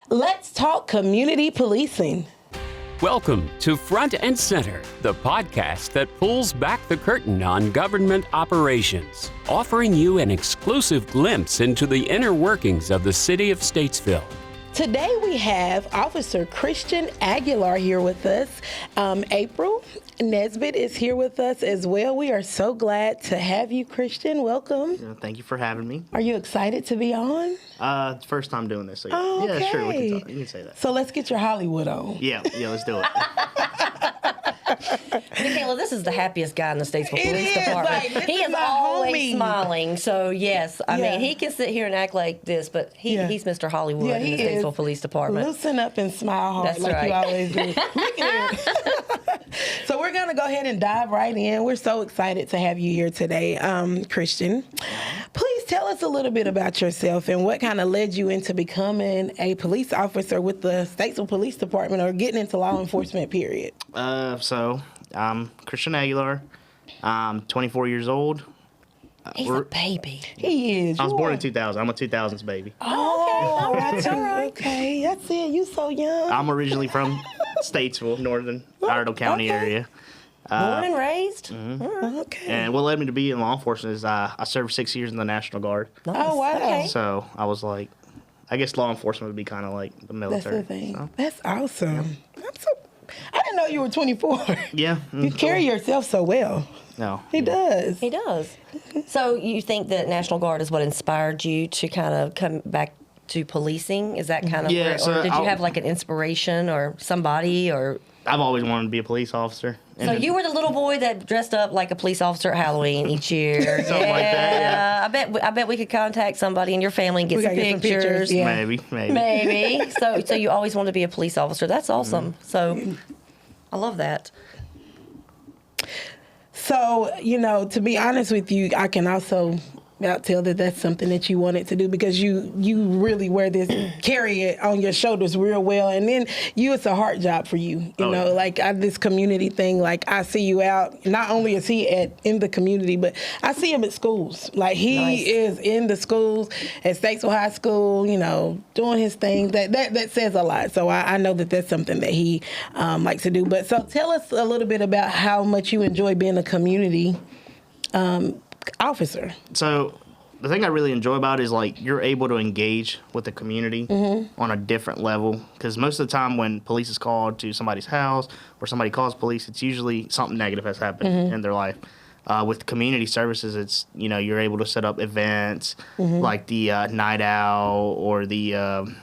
Let's talk community policing. Welcome to Front and Center, the podcast that pulls back the curtain on government operations, offering you an exclusive glimpse into the inner workings of the city of Statesville. Today we have Officer Christian Aguilar here with us. April Nesbitt is here with us as well. We are so glad to have you, Christian. Welcome. Thank you for having me. Are you excited to be on? It's the first time doing this. So Oh, okay. Yeah, sure. You can say that. So let's get your Hollywood on. Yeah, let's do it. Michaela, this is the happiest guy in the Statesville Police Department. Like, he is always smiling. So, yes, I mean, he can sit here and act like this, but he's Mr. Hollywood in the Statesville Police Department. Loosen up and smile hard. That's like right. You always do. Look at it. So we're going to go ahead and dive right in. We're so excited to have you here today, Christian. Please tell us a little bit about yourself and what kind of led you into becoming a police officer with the Statesville Police Department or getting into law enforcement, period. So I'm Christian Aguilar. I'm 24 years old. He's a baby. He is. I was born in 2000. I'm a 2000s baby. Oh, okay. All right. Okay, that's it. You so young. I'm originally from Statesville, northern Iredell County area. Born and raised? Okay. And what led me to be in law enforcement is I served 6 years in the National Guard. Nice. Oh, wow. Okay. So I was like, I guess law enforcement would be kind of like the That's military. the thing. So, That's awesome. I didn't know you were 24. yeah. You carry yourself so well. No. He does. He does. So you think that National Guard is what inspired you to kind of come back to policing? Is that kind of Yeah, where, so or did you have like an inspiration or somebody or... I've always wanted to be a police officer. And So then- you were the little boy that dressed up like a police officer at Halloween each year. Something like that, yeah. I bet we could contact somebody in your family and get We some gotta get some pictures. pictures, yeah. Maybe. Maybe. So you always wanted to be a police officer. That's awesome. So I love that. So, to be honest with you, I can also tell that that's something that you wanted to do because you really wear this, carry it on your shoulders real well. And then it's a hard job for you, you know, like this community thing, like I see you out, not only is he in the community, but I see him at schools. Like he is in the schools at Statesville High School, doing his thing. That says a lot. So I know that that's something that he likes to do. But so tell us a little bit about how much you enjoy being a community officer. So the thing I really enjoy about it is like you're able to engage with the community on a different level, because most of the time when police is called to somebody's house or somebody calls police, it's usually something negative has happened in their life. With community services, it's you're able to set up events like the night owl or the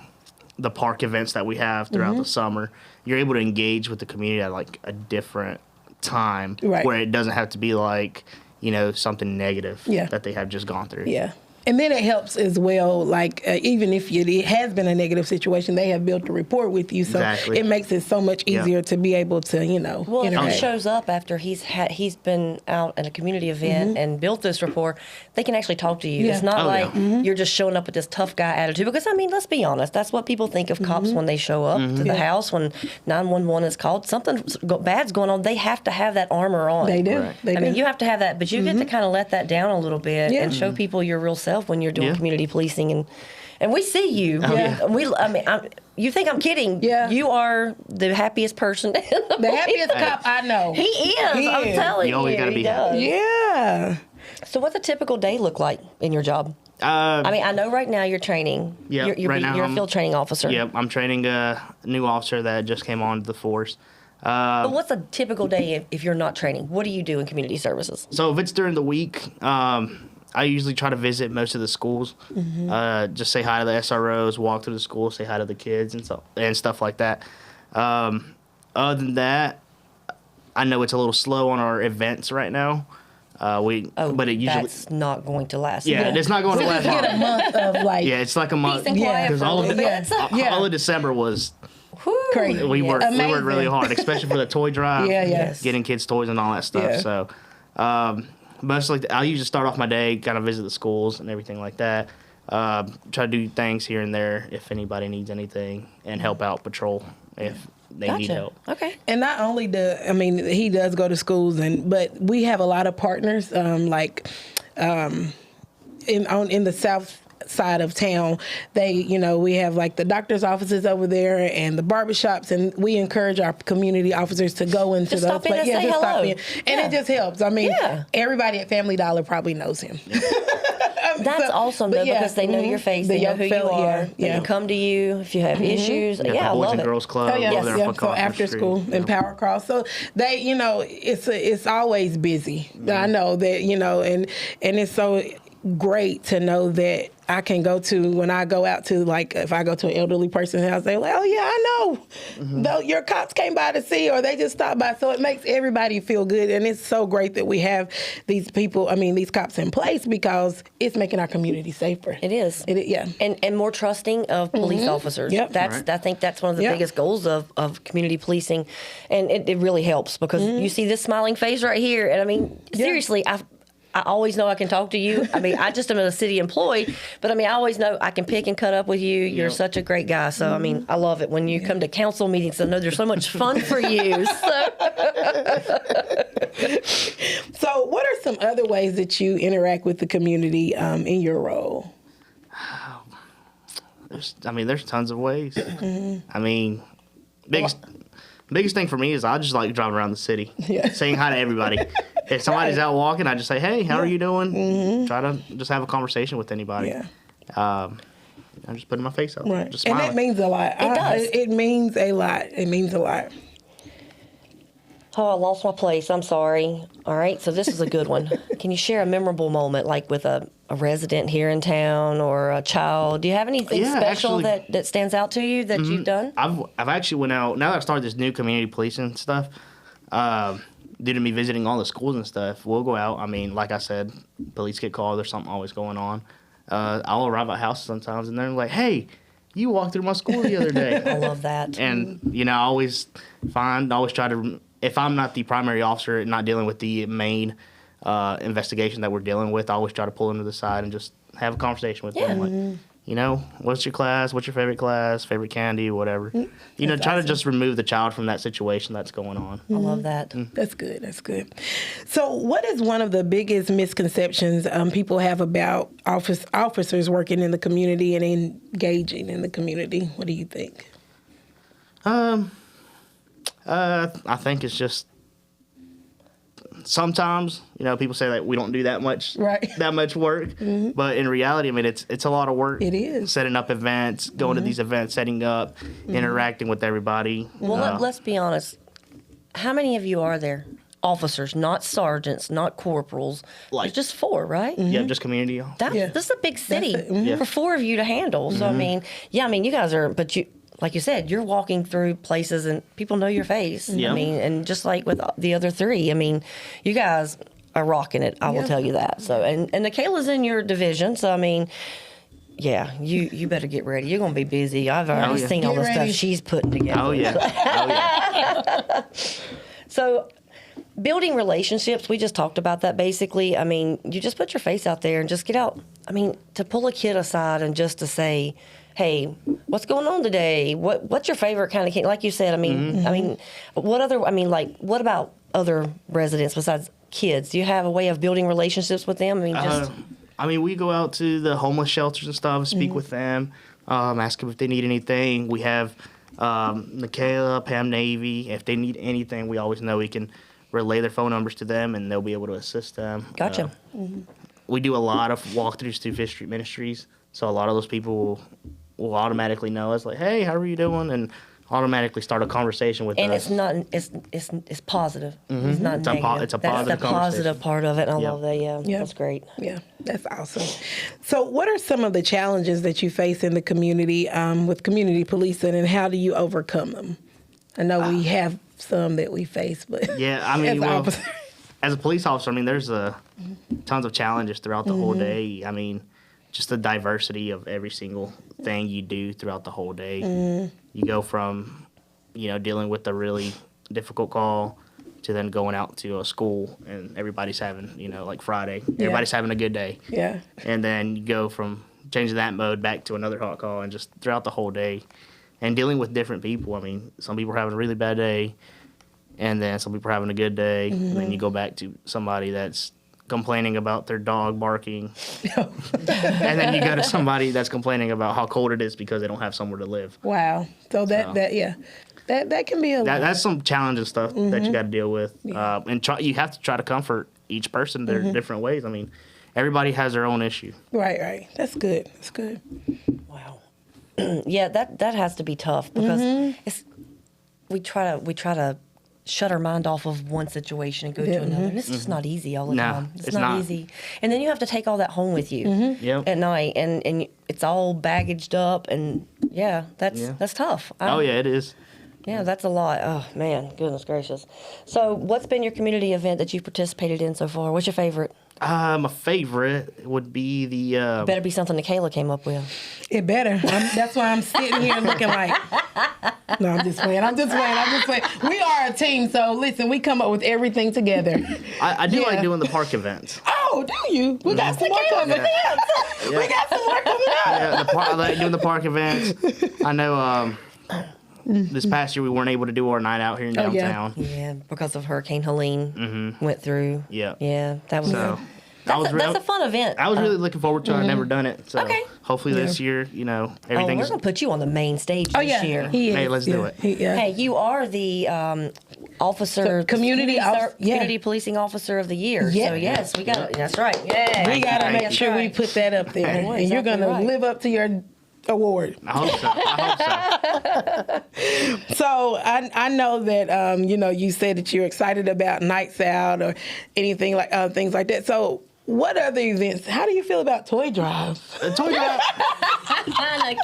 park events that we have throughout the summer. You're able to engage with the community at like a different time, where it doesn't have to be like something negative that they have just gone through. Yeah. And then it helps as well, like even if it has been a negative situation, they have built a rapport with you. So it makes it so much easier to be able to, Well, if interact. he shows up after he's been out at a community event and built this rapport, they can actually talk to you. Yeah. It's not you're just showing up with this tough guy attitude. Because, I mean, let's be honest. That's what people think of cops when they show up to the house, when 911 is called. Something bad's going on. They have to have that armor on. They do. Right. They I do. mean, you have to have that, but you get to kind of let that down a little bit and show people your real self when you're doing community policing, and we see you. You think I'm kidding? Yeah. You are the happiest person. The happiest cop I know. He is. I'm telling you. You always gotta be happy. Yeah. So, what's a typical day look like in your job? I mean, I know right now you're training. Yeah, You're a field training officer. Yep, I'm training a new officer that just came on to the force. But what's a typical day if you're not training? What do you do in community services? So if it's during the week, I usually try to visit most of the schools, just say hi to the SROs, walk through the school, say hi to the kids and stuff like that. Other than that, I know it's a little slow on our events right now. But it usually that's not going to last. Yeah, it's not going to last long. Get a month of like It's like a month. Peace and quiet because for a little bit. all of December was crazy. we worked Amazing. really hard, especially for the toy drive. Yes. Getting kids toys and all that stuff. Yeah. So mostly I'll usually start off my day, kind of visit the schools and everything like that. Try to do things here and there if anybody needs anything, and help out patrol if they need help. Okay. And not only he does go to schools, but we have a lot of partners, in the side of town, we have like the doctor's offices over there and the barbershops, and we encourage our community officers to go into Just those stop in places. and say just hello. stop in. And it just helps. I mean, Yeah. everybody at Family Dollar probably knows him. That's awesome, though, because they know your face, they know who you are. They can come to you if you have issues. Yeah, Yeah, I the Boys love and it. Girls Club over there yeah. on So after Street. school and Power Cross. So they, it's always busy. I know that, and it's so great to know that I can go to, when I go out to, like, if I go to an elderly person's house, they're like, oh, yeah, I know. Though your cops came by to see, or they just stopped by. So it makes everybody feel good. And it's so great that we have these cops in place, because it's making our community safer. It is. Yeah. And more trusting of police officers. Yep. I think that's one of the Yep. biggest goals of community policing. And it really helps, because you see this smiling face right here. And I mean, seriously, I always know I can talk to you. I mean, I just am a city employee, but I mean, I always know I can pick and cut up with you. You're such a great guy. So, I mean, I love it when you come to council meetings. I know there's so much fun for you. So what are some other ways that you interact with the community in your role? There's tons of ways. I mean, biggest thing for me is I just like driving around the city, saying hi to everybody. If somebody's out walking, I just say, hey, how are you doing? Try to just have a conversation with anybody. Yeah. I'm just putting my face out. Right. Just And smiling. that means a lot. It does. It means a lot. It means a lot. Oh, I lost my place. I'm sorry. All right, so this is a good one. Can you share a memorable moment, like with a resident here in town or a child? Do you have anything special actually, that stands out to you that you've done? I've actually went out, now that I've started this new community policing stuff, due to me visiting all the schools and stuff, we'll go out. I mean, like I said, police get called, there's something always going on. I'll arrive at houses sometimes and they're like, hey, you walked through my school the other day. I love that. And, I always try to, if I'm not the primary officer and not dealing with the main investigation that we're dealing with, I always try to pull them to the side and just have a conversation with them. Like, what's your class? What's your favorite candy, whatever. Try to just remove the child from that situation that's going on. I love that. That's good. That's good. So what is one of the biggest misconceptions people have about officers working in the community and engaging in the community? What do you think? I think it's just sometimes, people say that we don't do that much work, but in reality, I mean, it's a lot of work. It is. Setting up events, going to these events, setting up, interacting with everybody. Well, let's be honest. How many of you are there? Officers, not sergeants, not corporals. There's just 4, right? Yeah, just community. This is a big city That's for 4 of you to handle. So, I mean, you guys are, but you, like you said, you're walking through places and people know your face. Yeah. I mean, and just like with the other 3, I mean, you guys are rocking it. I will tell you that. So, and Nikayla's in your division. So, I mean, yeah, you better get ready. You're going to be busy. I've already seen all the stuff she's putting together. Oh, yeah. So, building relationships, we just talked about that basically. I mean, you just put your face out there and just get out. I mean, to pull a kid aside and just to say, hey, what's going on today? What's your favorite kind of kid? Like you said, what about other residents besides kids? Do you have a way of building relationships with them? I mean, we go out to the homeless shelters and stuff, speak with them, ask them if they need anything. We have Nikayla, Pam Navy. If they need anything, we always know we can relay their phone numbers to them, and they'll be able to assist them. Gotcha. We do a lot of walkthroughs through Fifth Street Ministries, so a lot of those people will automatically know us, like, hey, how are you doing? And automatically start a conversation with and us. it's not it's positive. It's not It's a negative. it's a That's positive the positive conversation. part of it. And I Yep. love that. Yeah, that's great. Yeah, that's awesome. So what are some of the challenges that you face in the community with community policing, and how do you overcome them? I know we have some that we face, but Yeah, I mean, as as a police officer, I mean, there's tons of challenges throughout the whole day. I mean, just the diversity of every single thing you do throughout the whole day. You go from, dealing with a really difficult call to then going out to a school and everybody's having, like Friday, everybody's having a good day. Yeah. And then you go from changing that mode back to another hot call, and just throughout the whole day and dealing with different people. I mean, some people are having a really bad day, and then some people are having a good day, and then you go back to somebody that's complaining about their dog barking. And then you go to somebody that's complaining about how cold it is because they don't have somewhere to live. Wow. So that can be a lot. That's some challenging stuff that you got to deal with. And you have to try to comfort each person their different ways. I mean, everybody has their own issue. Right. That's good. That's good. Wow. Yeah, that has to be tough because we try to shut our mind off of one situation and go to another. And it's just not easy all the time. It's not easy. And then you have to take all that home with you at night, and it's all baggaged up, and that's tough. It is. Yeah, that's a lot. Oh, man, goodness gracious. So what's been your community event that you've participated in so far? What's your favorite? My favorite would be the... Better be something that Kayla came up with. It better. That's why I'm sitting here looking like... No, I'm just playing. We are a team, so listen, we come up with everything together. I do like doing the park events. Oh, do you? We got some more coming up. We got some more coming up. Yeah, I like doing the park events. I know... this past year we weren't able to do our night out here in downtown. Yeah, because of Hurricane Helene went through. Yeah, that was. So, that's a fun event. I was really looking forward to it. I've never done it. So hopefully this year, everything. We're gonna put you on the main stage this year. Hey, let's do it. Hey, you are the officer, community policing officer of the year. Yeah. So yes, we got. That's right. Yeah, we got to make sure we put that up there, and you're gonna live up to your award. I hope so. So I know that you said that you're excited about nights out or anything like things like that. So what other events? How do you feel about toy drives? Toy drive. I'm sorry.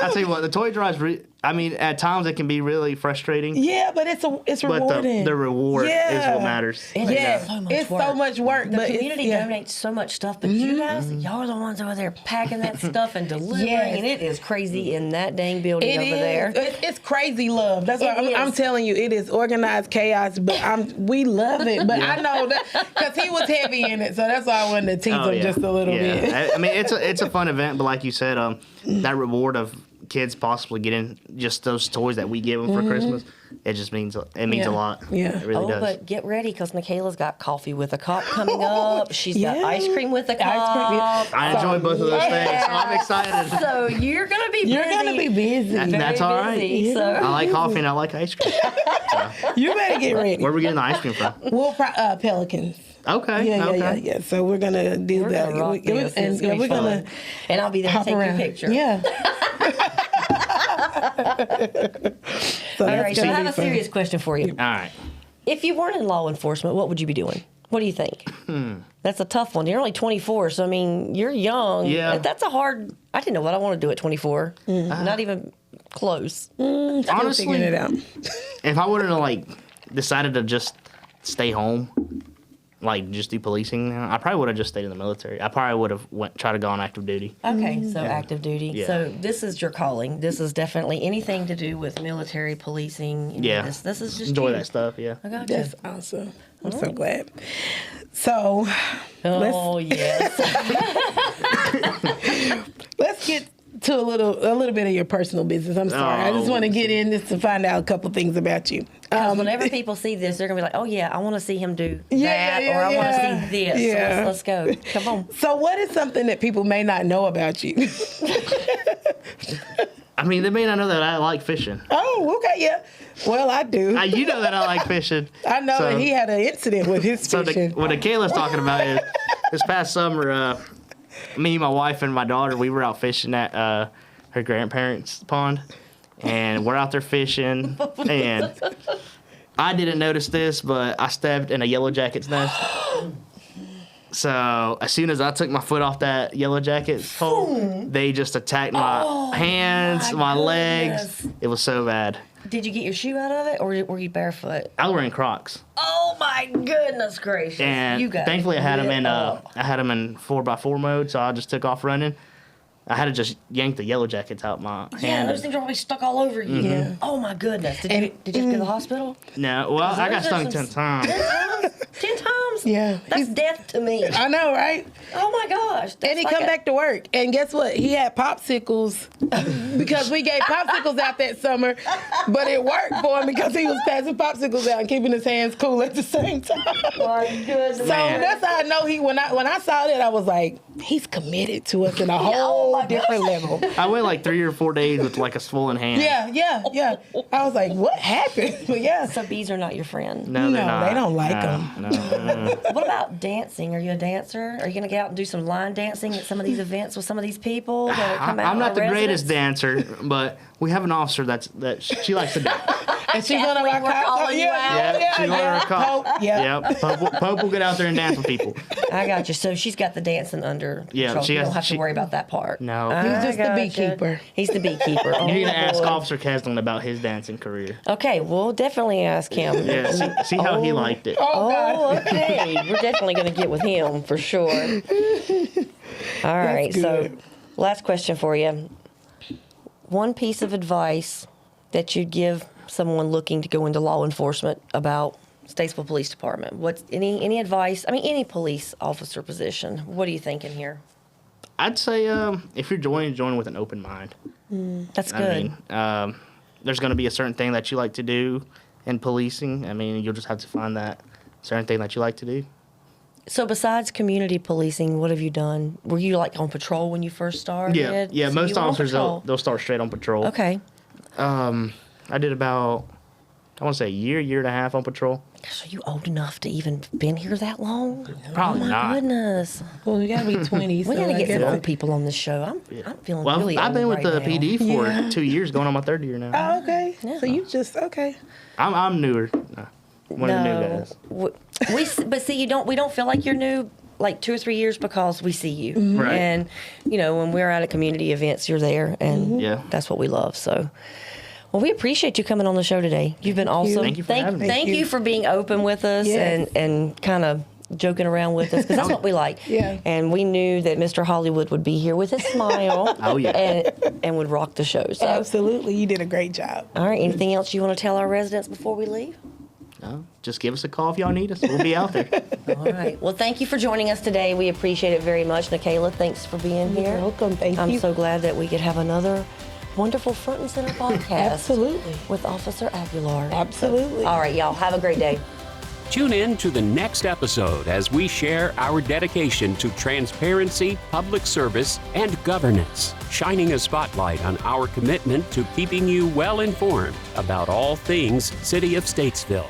I tell you what, the toy drives. At times it can be really frustrating. Yeah, but it's rewarding. But the reward is what matters. It's so much work. The community donates so much stuff, but you guys, y'all are the ones over there packing that stuff and delivering, and it is crazy in that dang building over there. It's crazy love. That's why I'm telling you, it is organized chaos, but we love it. But I know that because he was heavy in it, so that's why I wanted to tease him just a little bit. It's a fun event, but like you said, that reward of kids possibly getting just those toys that we give them for Christmas, it just means a lot. Yeah, it really does. But get ready because Michaela's got coffee with a cup coming up. She's got ice cream with a cup. I enjoy both of those things, so I'm excited. So you're gonna be busy. You're gonna be busy. That's all right. Busy, so. I like coffee and I like ice cream. You better get ready. Where are we getting the ice cream from? We'll Pelicans. Okay. Yeah. So we're gonna do that. Gonna rock this. It's gonna be fun. And I'll be there to take your picture. Yeah. All right, so I have a serious question for you. All right. If you weren't in law enforcement, what would you be doing? What do you think? That's a tough one. You're only 24, so I mean, you're young. Yeah. That's a hard. I didn't know what I want to do at 24. Not even close. Honestly, figuring it out. If I would have decided to just stay home, just do policing, I probably would have just stayed in the military. I probably would have tried to go on active duty. Okay, so active duty. Yeah. So this is your calling. This is definitely anything to do with military policing. Yeah. This is just enjoy you. that stuff. Yeah. I got you. That's awesome. I'm so glad. So, yes. let's get to a little bit of your personal business. I'm sorry. I just want to get in this to find out a couple things about you. Whenever people see this, they're gonna be like, "Oh yeah, I want to see him do that, or I want to see this." Yeah. So let's go. Come on. So, what is something that people may not know about you? I mean, they may not know that I like fishing. Oh, okay, yeah. Well, I do. You know that I like fishing. I know that he had an incident with his fishing. What Kayla's talking about is this past summer, me, my wife, and my daughter, we were out fishing at her grandparents' pond, and we're out there fishing, and I didn't notice this, but I stepped in a yellowjacket's nest. So as soon as I took my foot off that yellowjacket's hole, they just attacked my hands, my legs. It was so bad. Did you get your shoe out of it, or were you barefoot? I was wearing Crocs. Oh my goodness gracious! And you got thankfully I had them in 4x4 mode, so I just took off running. I had to just yank the yellowjackets out my hand. Yeah, those things are always stuck all over you. Yeah. Oh my goodness! Did you have to go to the hospital? No, well, I got stung 10 times. 10 times? times? Yeah. That's death to me. I know, right? Oh my gosh. That's And he like come back to work, and guess what? He had popsicles because we gave popsicles out that summer, but it worked for him because he was passing popsicles out and keeping his hands cool at the same time. My goodness. So that's how I know when I saw that, I was like, he's committed to us in a whole different level. I went like 3 or 4 days with like a swollen hand. Yeah. I was like, what happened? But yeah. So bees are not your friend. No, they're not. they don't like No, them. No. What about dancing? Are you a dancer? Are you going to get out and do some line dancing at some of these events with some of these people that come out? I'm not the greatest residents? dancer, but we have an officer that she likes to dance. And she's one of our We're cops. calling you out. She's one of our cops. Pope, yeah. Pope will get out there and dance with people. I got you. So she's got the dancing under Yeah, control. she You has- don't have to she- worry about that part. No. He's I just the gotcha. beekeeper. He's the beekeeper. You need to ask boy. Officer Kesling about his dancing career. Okay, we'll definitely ask him. Yeah, see how he liked it. Oh, God. Oh, okay. We're definitely going to get with him for sure. All right. So, good. last question for you. One piece of advice that you'd give someone looking to go into law enforcement about Statesville Police Department. What's any advice? I mean, any police officer position. What are you thinking here? I'd say if you're join with an open mind. That's good. I mean, there's going to be a certain thing that you like to do in policing. I mean, you'll just have to find that certain thing that you like to do. So besides community policing, what have you done? Were you like on patrol when you first started? Yeah. So Most you were on officers patrol. they'll start straight on patrol. Okay. I did about, I want to say a year and a half on patrol. Gosh, are you old enough to even been here that long? Probably oh my not. goodness. Well, we gotta be 20. We so got to I get some guess- old people on this show. I'm feeling Well, really I've old been with right the now. PD for Yeah. 2 years, going on my 3rd year now. Oh, okay. Yeah. So you just okay. I'm newer. One of the new guys. But see, we don't feel like you're new like 2 or 3 years because we see you. Right. And, when we're at community events, you're there. And Yeah. that's what we love. So, well, we appreciate you coming on the show today. You've been awesome. Thank you for having me. Thank Thank you you. for being open with us Yes. and kind of joking around with us because that's what we like. Yeah. And we knew that Mr. Hollywood would be here with his smile. Oh, yeah. And would rock the show. So, Absolutely. You did a great job. all right. Anything else you want to tell our residents before we leave? No, just give us a call if y'all need us. We'll be out there. All right. Well, thank you for joining us today. We appreciate it very much. Nikayla, thanks for being here. You're welcome. Thank I'm you. so glad that we could have another wonderful Front and Center podcast. Absolutely. With Officer Aguilar. Absolutely. All right, y'all. Have a great day. Tune in to the next episode as we share our dedication to transparency, public service, and governance, shining a spotlight on our commitment to keeping you well informed about all things City of Statesville.